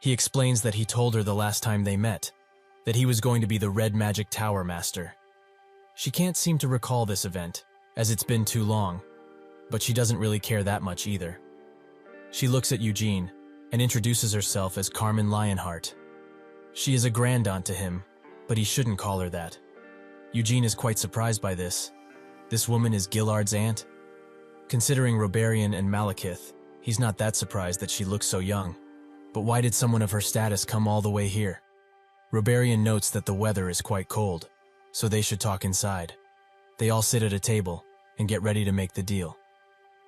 He explains that he told her the last time they met, that he was going to be the Red Magic Tower Master. She can't seem to recall this event, as it's been too long, but she doesn't really care that much either. She looks at Eugene and introduces herself as Carmen Lionheart. She is a grandaunt to him, but he shouldn't call her that. Eugene is quite surprised by this. This woman is Gillard's aunt? Considering Robarian and Malekith, he's not that surprised that she looks so young. But why did someone of her status come all the way here? Robarian notes that the weather is quite cold, so they should talk inside. They all sit at a table and get ready to make the deal.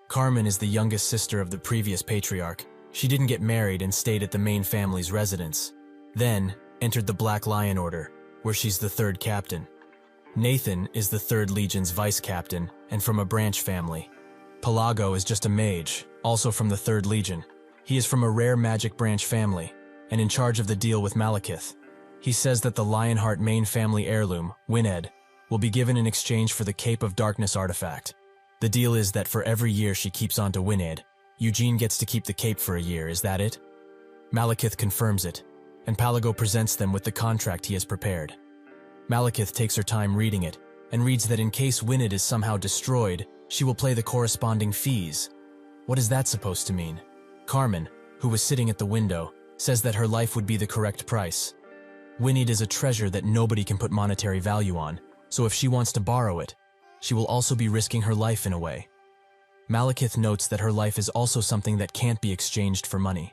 Carmen is the youngest sister of the previous patriarch. She didn't get married and stayed at the main family's residence. Then entered the Black Lion Order, where she's the third captain. Nathan is the 3rd Legion's vice captain and from a branch family. Pelago is just a mage, also from the 3rd Legion. He is from a rare magic branch family and in charge of the deal with Malekith. He says that the Lionheart main family heirloom, Wined, will be given in exchange for the Cape of Darkness artifact. The deal is that for every year she keeps on to Wined, Eugene gets to keep the cape for a year, is that it? Malekith confirms it, and Pelago presents them with the contract he has prepared. Malekith takes her time reading it, and reads that in case Wined is somehow destroyed, she will pay the corresponding fees. What is that supposed to mean? Carmen, who was sitting at the window, says that her life would be the correct price. Wined is a treasure that nobody can put monetary value on, so if she wants to borrow it, she will also be risking her life in a way. Malekith notes that her life is also something that can't be exchanged for money.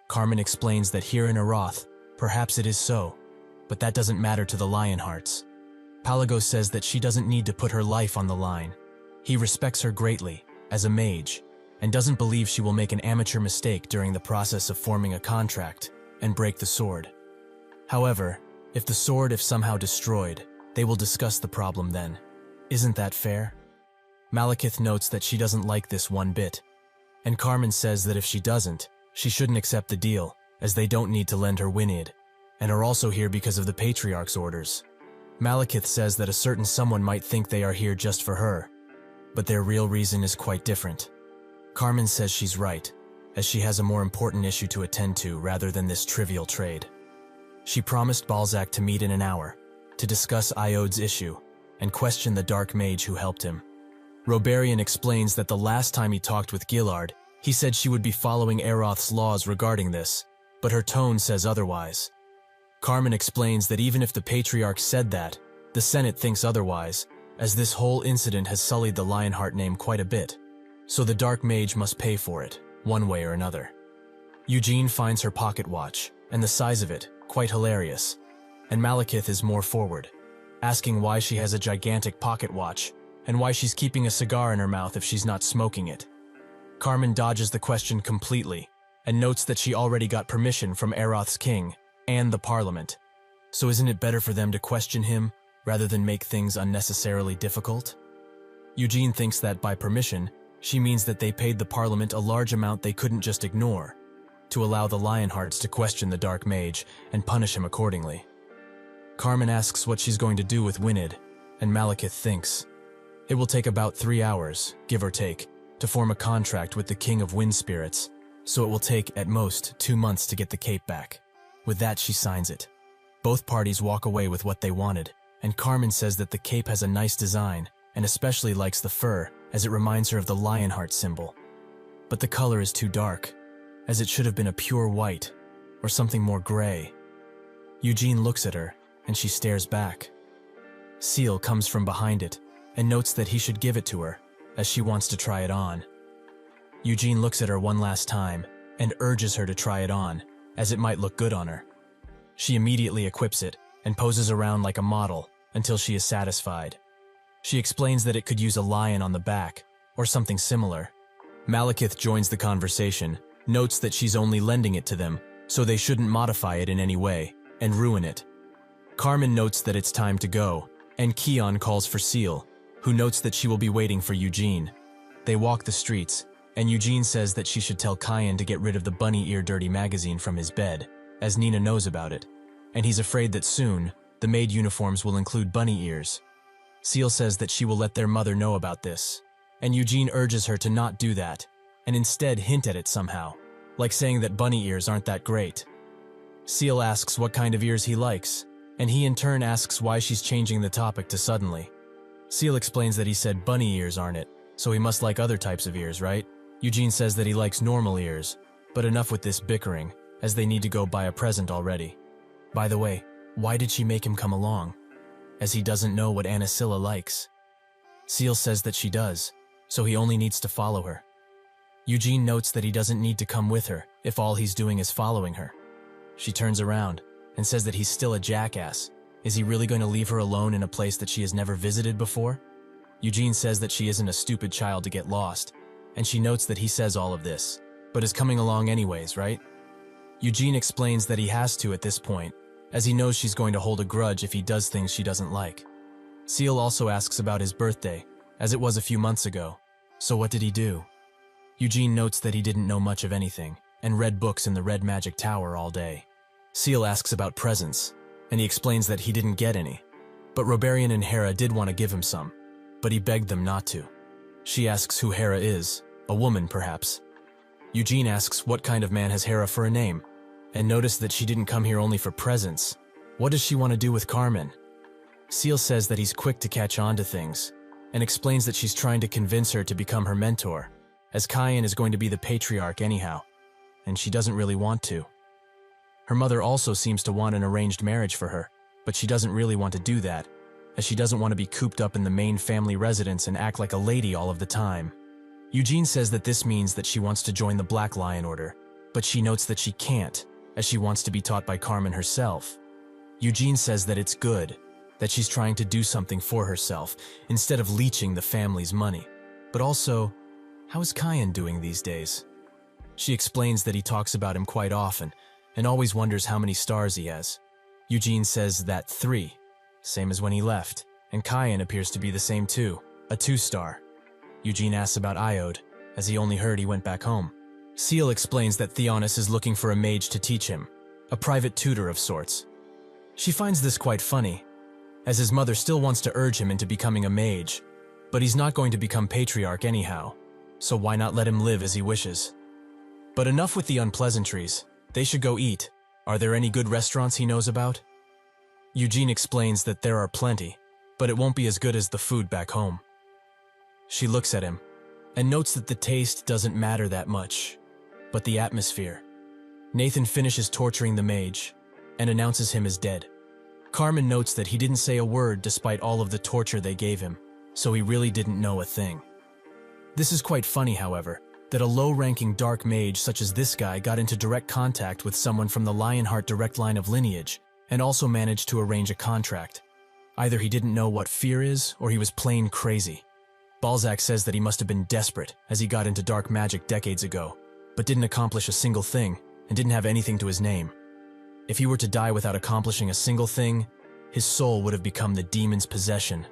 Carmen explains that here in Aroth, perhaps it is so, but that doesn't matter to the Lionhearts. Pelago says that she doesn't need to put her life on the line. He respects her greatly, as a mage, and doesn't believe she will make an amateur mistake during the process of forming a contract and break the sword. However, if the sword is somehow destroyed, they will discuss the problem then. Isn't that fair? Malekith notes that she doesn't like this one bit, and Carmen says that if she doesn't, she shouldn't accept the deal, as they don't need to lend her Winid, and are also here because of the Patriarch's orders. Malekith says that a certain someone might think they are here just for her, but their real reason is quite different. Carmen says she's right, as she has a more important issue to attend to rather than this trivial trade. She promised Balzac to meet in an hour, to discuss Iod's issue, and question the dark mage who helped him. Robarian explains that the last time he talked with Gillard, he said she would be following Aroth's laws regarding this, but her tone says otherwise. Carmen explains that even if the Patriarch said that, the Senate thinks otherwise, as this whole incident has sullied the Lionheart name quite a bit, so the Dark Mage must pay for it, one way or another. Eugene finds her pocket watch, and the size of it, quite hilarious, and Malekith is more forward, asking why she has a gigantic pocket watch, and why she's keeping a cigar in her mouth if she's not smoking it. Carmen dodges the question completely, and notes that she already got permission from Aroth's king, and the Parliament. So isn't it better for them to question him, rather than make things unnecessarily difficult? Eugene thinks that by permission, she means that they paid the Parliament a large amount they couldn't just ignore, to allow the Lionhearts to question the Dark Mage and punish him accordingly. Carmen asks what she's going to do with Winid, and Malekith thinks. It will take about 3 hours, give or take, to form a contract with the King of Wind Spirits, so it will take, at most, 2 months to get the cape back. With that, she signs it. Both parties walk away with what they wanted, and Carmen says that the cape has a nice design, and especially likes the fur, as it reminds her of the Lionheart symbol. But the color is too dark, as it should have been a pure white, or something more gray. Eugene looks at her, and she stares back. Seal comes from behind it, and notes that he should give it to her, as she wants to try it on. Eugene looks at her one last time, and urges her to try it on, as it might look good on her. She immediately equips it, and poses around like a model, until she is satisfied. She explains that it could use a lion on the back, or something similar. Malekith joins the conversation, notes that she's only lending it to them, so they shouldn't modify it in any way, and ruin it. Carmen notes that it's time to go, and Keon calls for Seal, who notes that she will be waiting for Eugene. They walk the streets, and Eugene says that she should tell Kyan to get rid of the Bunny Ear Dirty magazine from his bed, as Nina knows about it, and he's afraid that soon, the maid uniforms will include bunny ears. Seal says that she will let their mother know about this, and Eugene urges her to not do that, and instead hint at it somehow, like saying that bunny ears aren't that great, Seal asks what kind of ears he likes, and he in turn asks why she's changing the topic to suddenly. Seal explains that he said bunny ears aren't it, so he must like other types of ears, right? Eugene says that he likes normal ears, but enough with this bickering, as they need to go buy a present already. By the way, why did she make him come along? As he doesn't know what Annarasumanara likes. Seal says that she does, so he only needs to follow her. Eugene notes that he doesn't need to come with her if all he's doing is following her. She turns around and says that he's still a jackass. Is he really going to leave her alone in a place that she has never visited before? Eugene says that she isn't a stupid child to get lost, and she notes that he says all of this, but is coming along anyways, right? Eugene explains that he has to at this point, as he knows she's going to hold a grudge if he does things she doesn't like. Seal also asks about his birthday, as it was a few months ago. So what did he do? Eugene notes that he didn't know much of anything, and read books in the Red Magic Tower all day. Seal asks about presents, and he explains that he didn't get any. But Robarian and Hera did want to give him some, but he begged them not to. She asks who Hera is, a woman perhaps. Eugene asks what kind of man has Hera for a name, and notice that she didn't come here only for presents. What does she want to do with Carmen? Seal says that he's quick to catch on to things, and explains that she's trying to convince her to become her mentor, as Cayenne is going to be the patriarch anyhow, and she doesn't really want to. Her mother also seems to want an arranged marriage for her, but she doesn't really want to do that, as she doesn't want to be cooped up in the main family residence and act like a lady all of the time. Eugene says that this means that she wants to join the Black Lion Order, but she notes that she can't, as she wants to be taught by Carmen herself. Eugene says that it's good, that she's trying to do something for herself, instead of leeching the family's money. But also, how is Cayenne doing these days? She explains that he talks about him quite often, and always wonders how many stars he has. Eugene says that 3, same as when he left, and Cayenne appears to be the same too, a 2-star. Eugene asks about Iode, as he only heard he went back home. Seal explains that Theonis is looking for a mage to teach him, a private tutor of sorts. She finds this quite funny, as his mother still wants to urge him into becoming a mage, but he's not going to become patriarch anyhow, so why not let him live as he wishes? But enough with the unpleasantries, they should go eat. Are there any good restaurants he knows about? Eugene explains that there are plenty, but it won't be as good as the food back home. She looks at him, and notes that the taste doesn't matter that much, but the atmosphere. Nathan finishes torturing the mage, and announces him as dead. Carmen notes that he didn't say a word despite all of the torture they gave him, so he really didn't know a thing. This is quite funny, however, that a low-ranking dark mage such as this guy got into direct contact with someone from the Lionheart direct line of lineage, and also managed to arrange a contract. Either he didn't know what fear is, or he was plain crazy. Balzac says that he must have been desperate, as he got into dark magic decades ago, but didn't accomplish a single thing, and didn't have anything to his name. If he were to die without accomplishing a single thing, his soul would have become the demon's possession,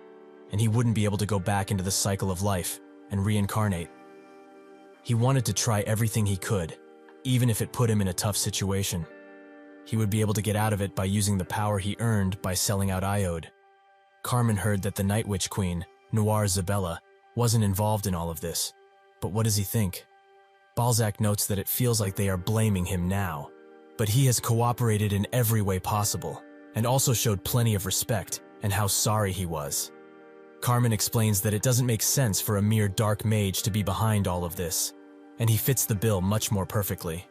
and he wouldn't be able to go back into the cycle of life and reincarnate. He wanted to try everything he could, even if it put him in a tough situation. He would be able to get out of it by using the power he earned by selling out Iode. Carmen heard that the Night Witch Queen, Noir Zabella, wasn't involved in all of this, but what does he think? Balzac notes that it feels like they are blaming him now, but he has cooperated in every way possible, and also showed plenty of respect and how sorry he was. Carmen explains that it doesn't make sense for a mere dark mage to be behind all of this, and he fits the bill much more perfectly.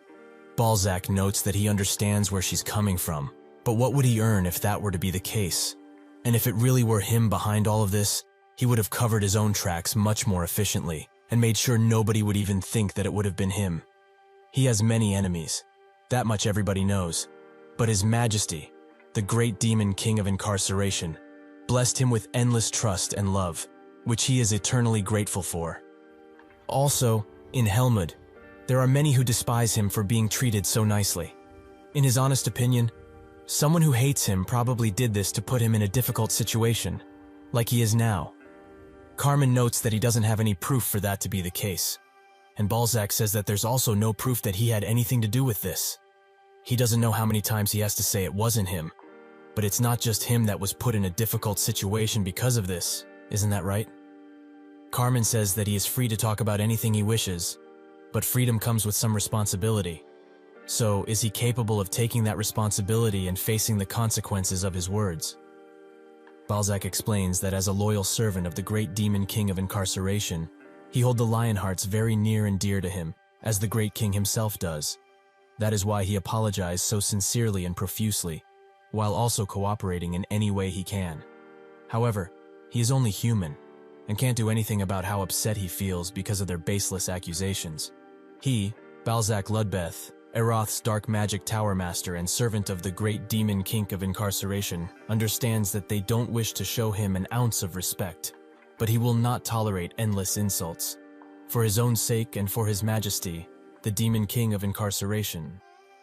Balzac notes that he understands where she's coming from, but what would he earn if that were to be the case? And if it really were him behind all of this, he would have covered his own tracks much more efficiently, and made sure nobody would even think that it would have been him. He has many enemies, that much everybody knows, but His Majesty, the great demon king of incarceration, blessed him with endless trust and love, which he is eternally grateful for. Also, in Helmut, there are many who despise him for being treated so nicely. In his honest opinion, someone who hates him probably did this to put him in a difficult situation, like he is now. Carmen notes that he doesn't have any proof for that to be the case, and Balzac says that there's also no proof that he had anything to do with this. He doesn't know how many times he has to say it wasn't him, but it's not just him that was put in a difficult situation because of this, isn't that right? Carmen says that he is free to talk about anything he wishes, but freedom comes with some responsibility. So, is he capable of taking that responsibility and facing the consequences of his words? Balzac explains that as a loyal servant of the great demon king of incarceration, he holds the Lionhearts very near and dear to him, as the great king himself does. That is why he apologized so sincerely and profusely, while also cooperating in any way he can. However, he is only human, and can't do anything about how upset he feels because of their baseless accusations. He, Balzac Ludbeth, Eroth's dark magic tower master and servant of the great demon king of incarceration, understands that they don't wish to show him an ounce of respect, but he will not tolerate endless insults. For his own sake and for his majesty, the demon king of incarceration